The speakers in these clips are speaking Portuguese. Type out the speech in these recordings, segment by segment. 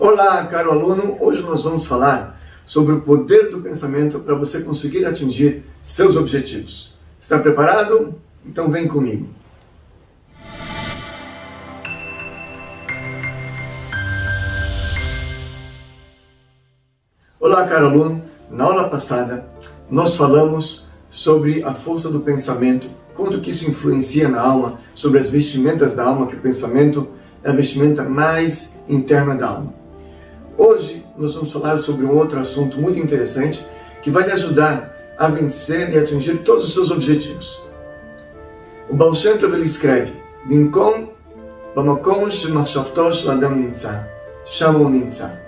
Olá, caro aluno! Hoje nós vamos falar sobre o poder do pensamento para você conseguir atingir seus objetivos. Está preparado? Então vem comigo. Olá, caro aluno! Na aula passada, nós falamos sobre a força do pensamento, quanto que isso influencia na alma, sobre as vestimentas da alma, que o pensamento é a vestimenta mais interna da alma. Hoje nós vamos falar sobre um outro assunto muito interessante que vai lhe ajudar a vencer e atingir todos os seus objetivos. O Baal Shem Tov ele escreve: Binkom bamakom shemachshavto shel adam nimtza, sham hu nimtza.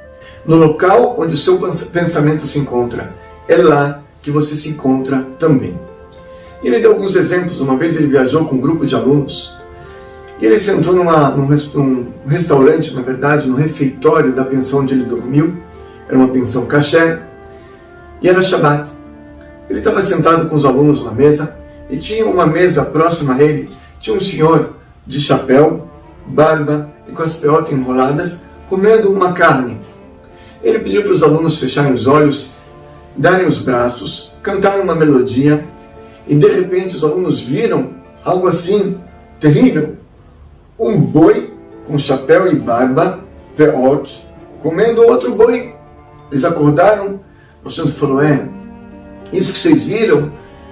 No local onde o seu pensamento se encontra, é lá que você se encontra também. Ele deu alguns exemplos. Uma vez ele viajou com um grupo de alunos e ele sentou num restaurante, na verdade, no refeitório da pensão onde ele dormiu. Era uma pensão kasher e era Shabbat. Ele estava sentado com os alunos na mesa e tinha uma mesa próxima a ele, tinha um senhor de chapéu, barba e com as peotas enroladas, comendo uma carne. Ele pediu para os alunos fecharem os olhos, darem os braços, cantarem uma melodia, e de repente os alunos viram algo assim terrível: um boi com chapéu e barba, peot, comendo outro boi. Eles acordaram. O santo falou: isso que vocês viram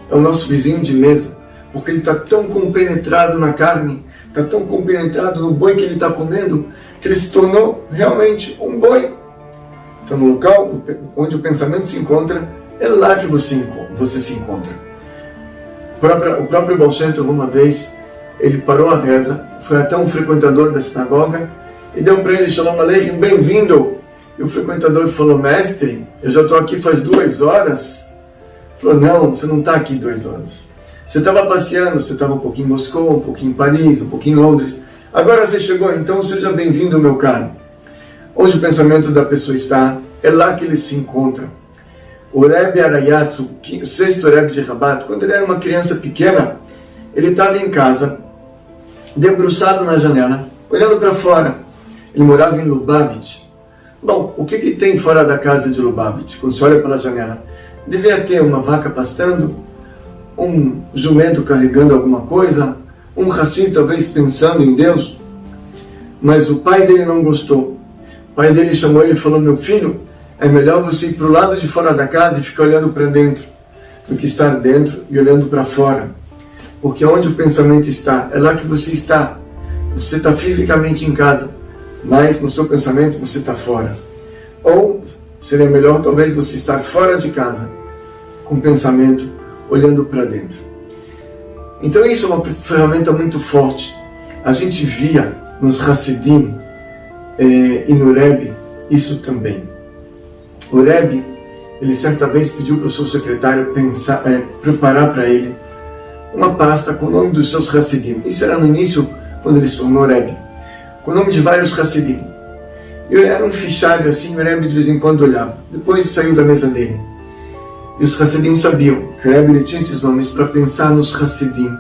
é o nosso vizinho de mesa, porque ele está tão compenetrado na carne, está tão compenetrado no boi que ele está comendo, que ele se tornou realmente um boi. Então, no local onde o pensamento se encontra, é lá que você se encontra. O próprio Baal Shem Tov, uma vez, ele parou a reza, foi até um frequentador da sinagoga e deu para ele: Shalom Aleichem, bem-vindo. E o frequentador falou: mestre, eu já estou aqui faz 2 horas. Ele falou: não, você não está aqui 2 horas. Você estava passeando, você estava um pouquinho em Moscou, um pouquinho em Paris, um pouquinho em Londres. Agora você chegou, então seja bem-vindo, meu caro. Onde o pensamento da pessoa está, é lá que ele se encontra. O Rebbe Arayatsu, o 6º Rebbe de Rabat, quando ele era uma criança pequena, ele estava em casa, debruçado na janela, olhando para fora. Ele morava em Lubavitch. Bom, o que tem fora da casa de Lubavitch, quando você olha pela janela? Devia ter uma vaca pastando, um jumento carregando alguma coisa, um Hassid talvez pensando em Deus. Mas o pai dele não gostou. O pai dele chamou ele e falou: meu filho, é melhor você ir para o lado de fora da casa e ficar olhando para dentro, do que estar dentro e olhando para fora. Porque onde o pensamento está, é lá que você está. Você está fisicamente em casa, mas no seu pensamento você está fora. Ou seria melhor talvez você estar fora de casa, com o pensamento olhando para dentro. Então isso é uma ferramenta muito forte. A gente via nos Hassidim e no Rebbe isso também. O Rebbe, ele certa vez pediu para o seu secretário preparar para ele uma pasta com o nome dos seus Hassidim. Isso era no início, quando ele se tornou Rebbe, com o nome de vários Hassidim. E era um fichário assim, o Rebbe de vez em quando olhava. Depois saiu da mesa dele. E os Hassidim sabiam que o Rebbe ele tinha esses nomes para pensar nos Hassidim,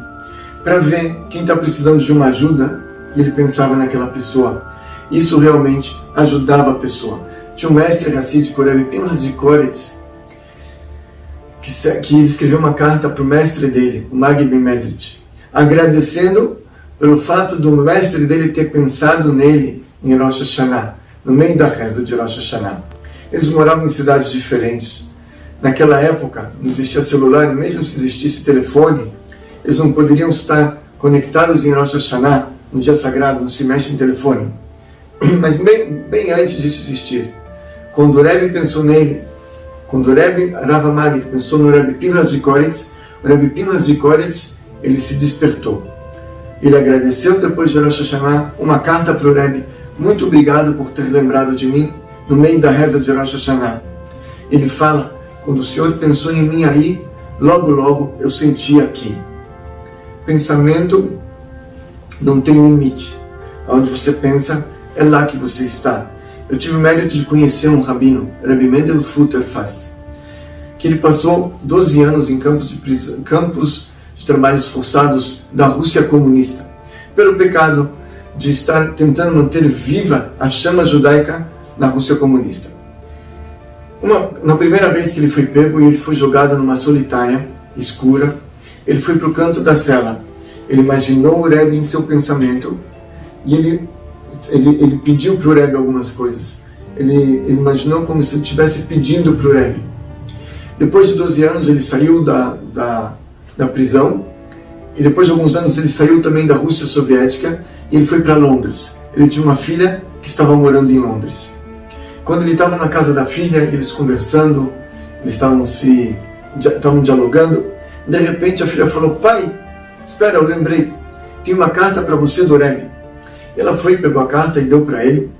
para ver quem está precisando de uma ajuda, e ele pensava naquela pessoa. Isso realmente ajudava a pessoa. Tinha um mestre Hassídico, o Rebbe Pinchas de Koretz, que escreveu uma carta para o mestre dele, o Magid Ben Mezrich, agradecendo pelo fato do mestre dele ter pensado nele em Rosh Hashanah, no meio da reza de Rosh Hashanah. Eles moravam em cidades diferentes. Naquela época não existia celular, mesmo se existisse telefone, eles não poderiam estar conectados em Rosh Hashanah, no dia sagrado, não se mexe em telefone. Mas bem antes disso existir, quando o Rebbe pensou nele, quando o Rebbe Rav Magid pensou no Rebbe Pinchas de Koretz, o Rebbe Pinchas de Koretz, ele se despertou. Ele agradeceu depois de Rosh Hashanah uma carta para o Rebbe: muito obrigado por ter lembrado de mim no meio da reza de Rosh Hashanah. Ele fala: quando o Senhor pensou em mim aí, logo logo eu senti aqui. Pensamento não tem limite. Onde você pensa, é lá que você está. Eu tive o mérito de conhecer um rabino, Rabbi Mendel Futterfass, que ele passou 12 anos em campos de trabalhos forçados da Rússia comunista, pelo pecado de estar tentando manter viva a chama judaica na Rússia comunista. Na primeira vez que ele foi pego e ele foi jogado numa solitária escura, ele foi para o canto da cela. Ele imaginou o Rebbe em seu pensamento e ele pediu para o Rebbe algumas coisas. Ele imaginou como se ele estivesse pedindo para o Rebbe. Depois de 12 anos ele saiu da prisão, e depois de alguns anos ele saiu também da Rússia soviética e ele foi para Londres. Ele tinha uma filha que estava morando em Londres. Quando ele estava na casa da filha, eles conversando, eles estavam dialogando, de repente a filha falou: pai, espera, eu lembrei, tem uma carta para você do Rebbe. Ela foi, pegou a carta e deu para ele.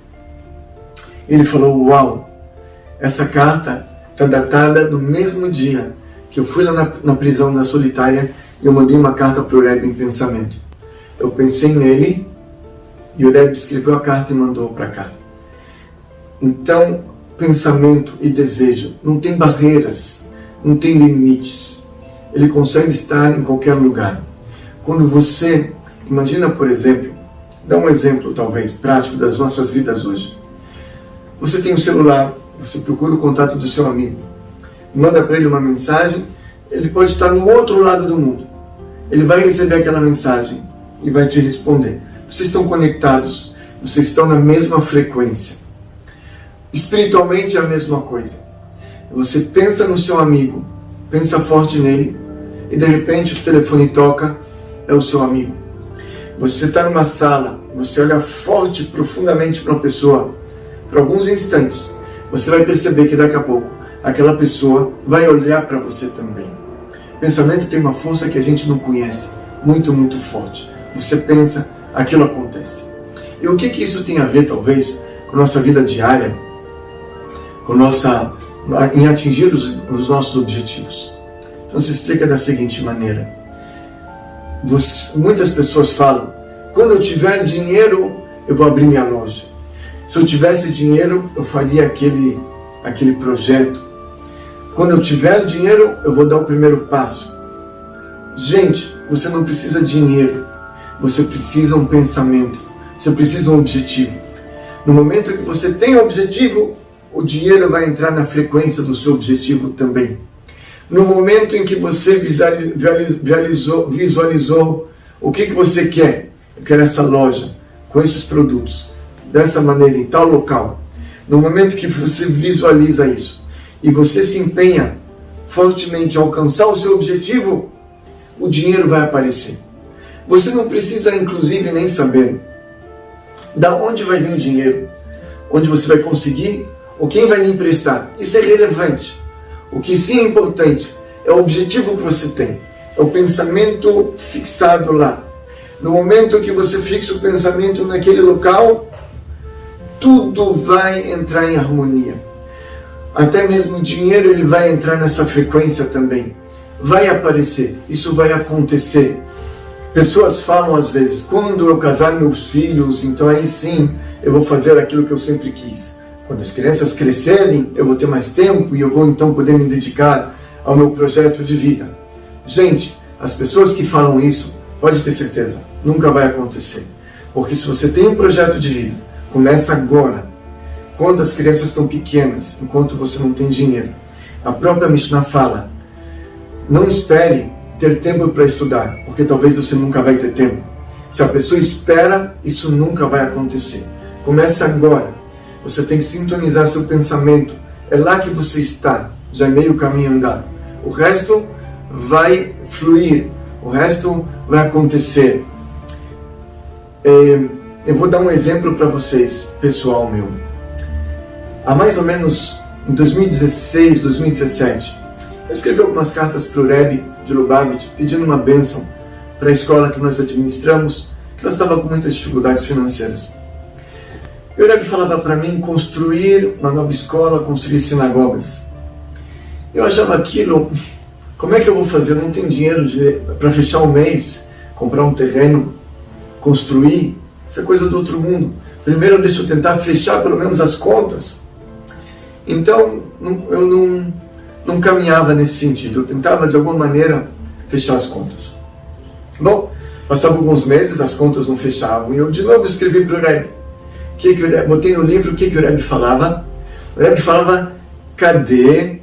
Ele falou: uau, essa carta está datada no mesmo dia que eu fui lá na prisão da solitária e eu mandei uma carta para o Rebbe em pensamento. Eu pensei nele e o Rebbe escreveu a carta e mandou para cá. Então, pensamento e desejo não tem barreiras, não tem limites. Ele consegue estar em qualquer lugar. Quando você, imagina por exemplo, dá um exemplo talvez prático das nossas vidas hoje. Você tem um celular, você procura o contato do seu amigo, manda para ele uma mensagem, ele pode estar no outro lado do mundo. Ele vai receber aquela mensagem e vai te responder. Vocês estão conectados, vocês estão na mesma frequência. Espiritualmente é a mesma coisa. Você pensa no seu amigo, pensa forte nele, e de repente o telefone toca, é o seu amigo. Você está numa sala, você olha forte, profundamente para uma pessoa, por alguns instantes, você vai perceber que daqui a pouco aquela pessoa vai olhar para você também. O pensamento tem uma força que a gente não conhece, muito, muito forte. Você pensa, aquilo acontece. E o que isso tem a ver, talvez, com a nossa vida diária, em atingir os nossos objetivos? Então se explica da seguinte maneira. Muitas pessoas falam: quando eu tiver dinheiro, eu vou abrir minha loja. Se eu tivesse dinheiro, eu faria aquele projeto. Quando eu tiver dinheiro, eu vou dar o primeiro passo. Gente, você não precisa de dinheiro. Você precisa um pensamento. Você precisa um objetivo. No momento que você tem um objetivo, o dinheiro vai entrar na frequência do seu objetivo também. No momento em que você visualizou o que você quer, eu quero essa loja, com esses produtos, dessa maneira, em tal local. No momento que você visualiza isso, e você se empenha fortemente a alcançar o seu objetivo, o dinheiro vai aparecer. Você não precisa, inclusive, nem saber da onde vai vir o dinheiro, onde você vai conseguir, ou quem vai lhe emprestar. Isso é relevante. O que sim é importante é o objetivo que você tem, é o pensamento fixado lá. No momento que você fixa o pensamento naquele local, tudo vai entrar em harmonia. Até mesmo o dinheiro, ele vai entrar nessa frequência também. Vai aparecer, isso vai acontecer. Pessoas falam às vezes: quando eu casar meus filhos, então aí sim eu vou fazer aquilo que eu sempre quis. Quando as crianças crescerem, eu vou ter mais tempo e eu vou então poder me dedicar ao meu projeto de vida. Gente, as pessoas que falam isso, pode ter certeza, nunca vai acontecer. Porque se você tem um projeto de vida, começa agora, quando as crianças estão pequenas, enquanto você não tem dinheiro. A própria Mishnah fala: não espere ter tempo para estudar, porque talvez você nunca vai ter tempo. Se a pessoa espera, isso nunca vai acontecer. Começa agora. Você tem que sintonizar seu pensamento. É lá que você está, já é meio caminho andado. O resto vai fluir, o resto vai acontecer. Eu vou dar um exemplo para vocês, pessoal meu. Há mais ou menos em 2016, 2017, eu escrevi algumas cartas para o Rebbe de Lubavitch pedindo uma bênção para a escola que nós administramos, que ela estava com muitas dificuldades financeiras. E o Rebbe falava para mim construir uma nova escola, construir sinagogas. Eu achava aquilo: como é que eu vou fazer? Eu não tenho dinheiro para fechar um mês, comprar um terreno, construir. Isso é coisa do outro mundo. Primeiro deixa eu tentar fechar pelo menos as contas. Então eu não caminhava nesse sentido. Eu tentava de alguma maneira fechar as contas. Bom, passavam alguns meses, as contas não fechavam. E eu de novo escrevi para o Rebbe, botei no livro o que o Rebbe falava. O Rebbe falava, cadê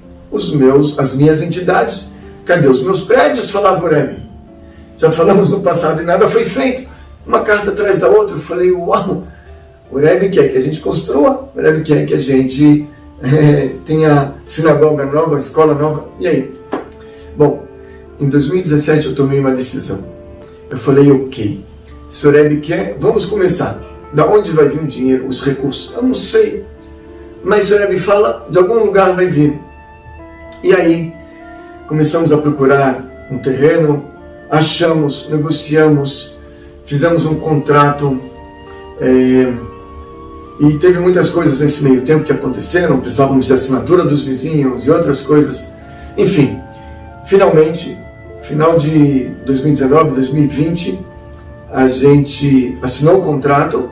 as minhas entidades? Cadê os meus prédios? Falava o Rebbe. Já falamos no passado e nada foi feito. Uma carta atrás da outra. Eu falei, uau, o Rebbe quer que a gente construa, o Rebbe quer que a gente tenha sinagoga nova, escola nova. E aí? Bom, em 2017 eu tomei uma decisão. Eu falei, ok, se o Rebbe quer, vamos começar. Da onde vai vir o dinheiro, os recursos? Eu não sei. Mas se o Rebbe fala, de algum lugar vai vir. E aí, começamos a procurar um terreno, achamos, negociamos, fizemos um contrato, e teve muitas coisas nesse meio tempo que aconteceram, precisávamos de assinatura dos vizinhos e outras coisas. Enfim, finalmente, final de 2019, 2020, a gente assinou o contrato.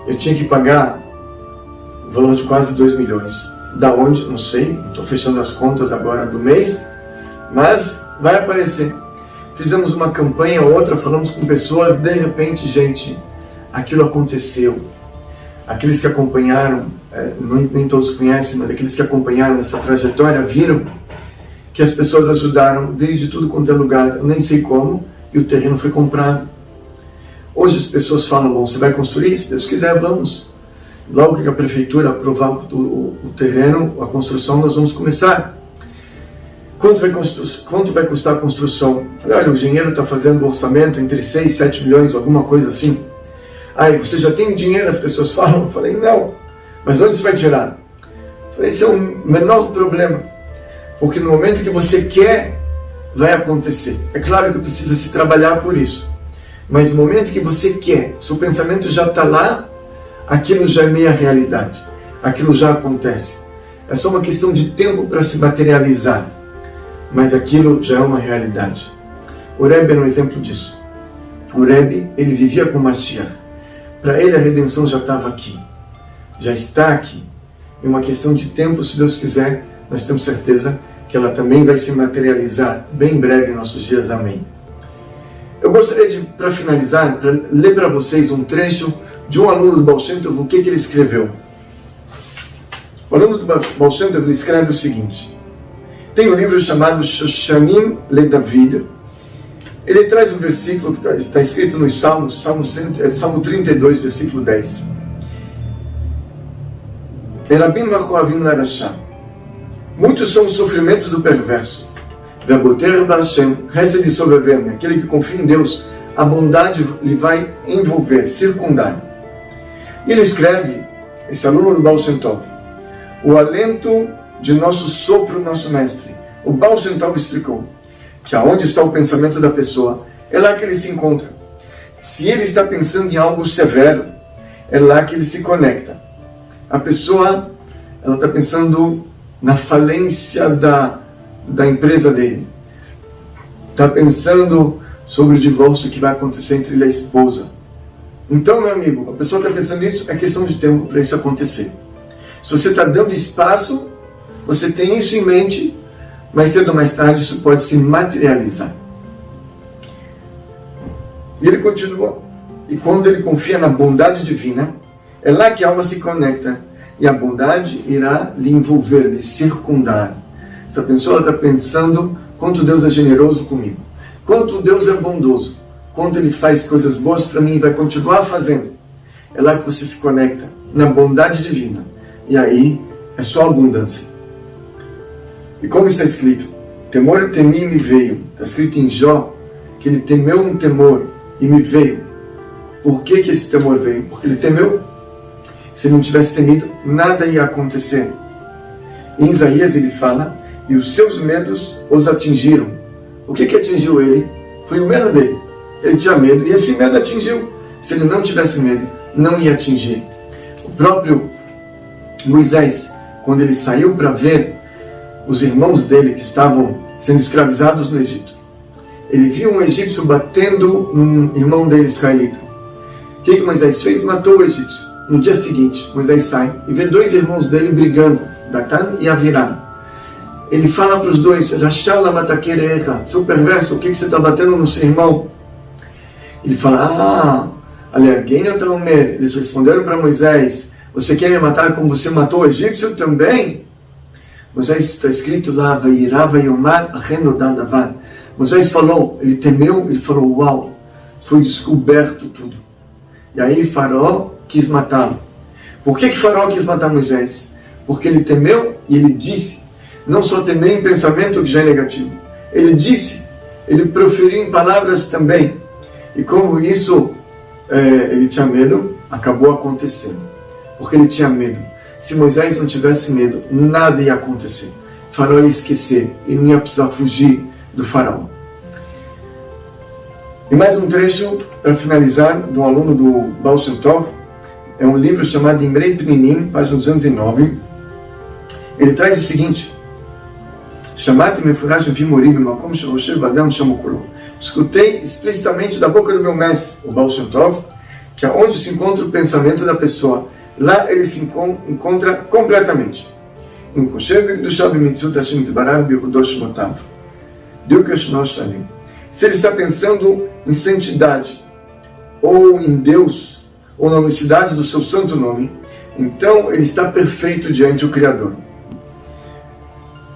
Eu tinha que pagar o valor de quase 2 milhões. Da onde? Não sei, estou fechando as contas agora do mês, mas vai aparecer. Fizemos uma campanha, outra, falamos com pessoas, de repente, gente, aquilo aconteceu. Aqueles que acompanharam, nem todos conhecem, mas aqueles que acompanharam essa trajetória viram que as pessoas ajudaram, veio de tudo quanto é lugar, eu nem sei como, e o terreno foi comprado. Hoje as pessoas falam, bom, você vai construir? Se Deus quiser, vamos. Logo que a prefeitura aprovar o terreno, a construção, nós vamos começar. Quanto vai custar a construção? Falei, olha, o engenheiro está fazendo um orçamento entre 6 e 7 milhões, alguma coisa assim. Aí, você já tem dinheiro? As pessoas falam. Eu falei, não. Mas onde você vai tirar? Eu falei, esse é o menor problema. Porque no momento que você quer, vai acontecer. É claro que precisa se trabalhar por isso. Mas no momento que você quer, seu pensamento já está lá, aquilo já é meia realidade. Aquilo já acontece. É só uma questão de tempo para se materializar. Mas aquilo já é uma realidade. O Rebbe era um exemplo disso. O Rebbe, ele vivia com Mashiach. Para ele a redenção já estava aqui. Já está aqui. É uma questão de tempo, se Deus quiser, nós temos certeza que ela também vai se materializar bem breve em nossos dias. Amém. Eu gostaria de, para finalizar, para ler para vocês um trecho de um aluno do Baal Shem Tov, o que ele escreveu. O aluno do Baal Shem Tov escreve o seguinte. Tem um livro chamado Shoshanim Le David. Ele traz um versículo que está escrito nos Salmos, Salmo 32, versículo 10. Erabim Vachoavim Larashá. Muitos são os sofrimentos do perverso. Ve'aboter B'Hashem, Hesed Sobeverme. Aquele que confia em Deus, a bondade lhe vai envolver, circundar. E ele escreve, esse aluno do Baal Shem Tov, o alento de nosso sopro, nosso mestre. O Baal Shem Tov explicou que aonde está o pensamento da pessoa, é lá que ele se encontra. Se ele está pensando em algo severo, é lá que ele se conecta. A pessoa, ela está pensando na falência da empresa dele. Está pensando sobre o divórcio que vai acontecer entre ele e a esposa. Então, meu amigo, a pessoa está pensando nisso, é questão de tempo para isso acontecer. Se você está dando espaço, você tem isso em mente, mais cedo ou mais tarde isso pode se materializar. E ele continua. E quando ele confia na bondade divina, é lá que a alma se conecta. E a bondade irá lhe envolver, lhe circundar. Essa pessoa está pensando quanto Deus é generoso comigo. Quanto Deus é bondoso. Quanto Ele faz coisas boas para mim e vai continuar fazendo. É lá que você se conecta, na bondade divina. E aí é só abundância. E como está escrito, temor eu temi e me veio. Está escrito em Jó que ele temeu um temor e me veio. Por que esse temor veio? Porque ele temeu. Se ele não tivesse temido, nada ia acontecer. Em Isaías ele fala, e os seus medos os atingiram. O que atingiu ele? Foi o medo dele. Ele tinha medo e esse medo atingiu. Se ele não tivesse medo, não ia atingir. O próprio Moisés, quando ele saiu para ver os irmãos dele que estavam sendo escravizados no Egito, ele viu um egípcio batendo num irmão dele israelita. O que Moisés fez? Matou o egípcio. No dia seguinte, Moisés sai e vê dois irmãos dele brigando, Datan e Aviram. Ele fala para os dois, seu perverso, o que você está batendo no seu irmão? Ele fala, Alerguem o Talmer, eles responderam para Moisés, você quer me matar como você matou o egípcio também? Moisés está escrito lá, Vairá Vayomar Ahenodadavan. Moisés falou, ele temeu, ele falou, uau, foi descoberto tudo. E aí Faraó quis matá-lo. Por que Faraó quis matar Moisés? Porque ele temeu e ele disse, não só temeu em pensamento, que já é negativo, ele disse, ele proferiu em palavras também. E como isso, ele tinha medo, acabou acontecendo. Porque ele tinha medo. Se Moisés não tivesse medo, nada ia acontecer. O Faraó ia esquecer e não ia precisar fugir do Faraó. E mais um trecho para finalizar, de um aluno do Baal Shem Tov, é um livro chamado Imrei Pninim, página 209. Ele traz o seguinte: Shamati mefurash pi mori b'makom shel adam shamukulo. Escutei explicitamente da boca do meu mestre, o Baal Shem Tov, que é onde se encontra o pensamento da pessoa. Lá ele se encontra completamente. Se ele está pensando em santidade, ou em Deus, ou na unicidade do seu santo nome, então ele está perfeito diante do Criador.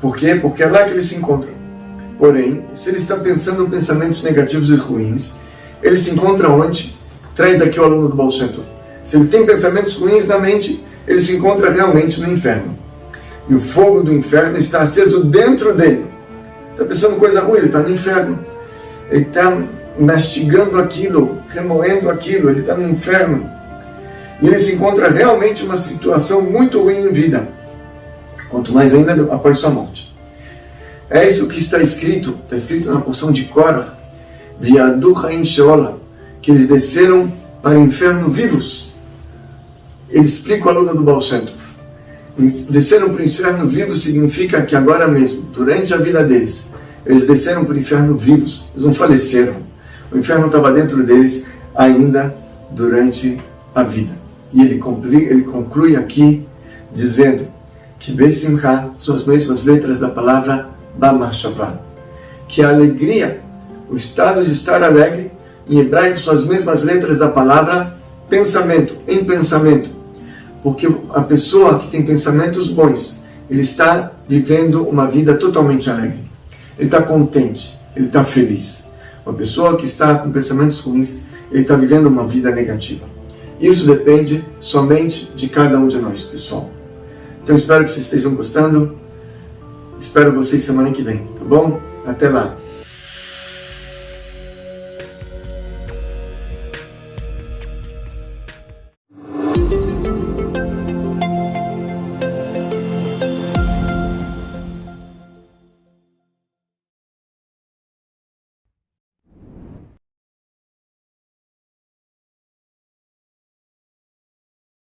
Por quê? Porque é lá que ele se encontra. Porém, se ele está pensando em pensamentos negativos e ruins, ele se encontra onde? Traz aqui o aluno do Baal Shem Tov. Se ele tem pensamentos ruins na mente, ele se encontra realmente no inferno. E o fogo do inferno está aceso dentro dele. Está pensando coisa ruim, ele está no inferno. Ele está mastigando aquilo, remoendo aquilo, ele está no inferno. E ele se encontra realmente uma situação muito ruim em vida. Quanto mais ainda após sua morte. É isso que está escrito na porção de Korah, Viadu Chaim Sheola, que eles desceram para o inferno vivos. Ele explica o aluno do Baal Shem Tov. Eles desceram para o inferno vivos significa que agora mesmo, durante a vida deles, eles desceram para o inferno vivos, eles não faleceram. O inferno estava dentro deles ainda durante a vida. E ele conclui aqui dizendo que Besimcha são as mesmas letras da palavra Bamachshavah, que a alegria, o estado de estar alegre, em hebraico são as mesmas letras da palavra pensamento, em pensamento. Porque a pessoa que tem pensamentos bons, ele está vivendo uma vida totalmente alegre. Ele está contente, ele está feliz. Uma pessoa que está com pensamentos ruins, ele está vivendo uma vida negativa. Isso depende somente de cada um de nós, pessoal. Então espero que vocês estejam gostando. Espero vocês semana que vem, tá bom? Até lá!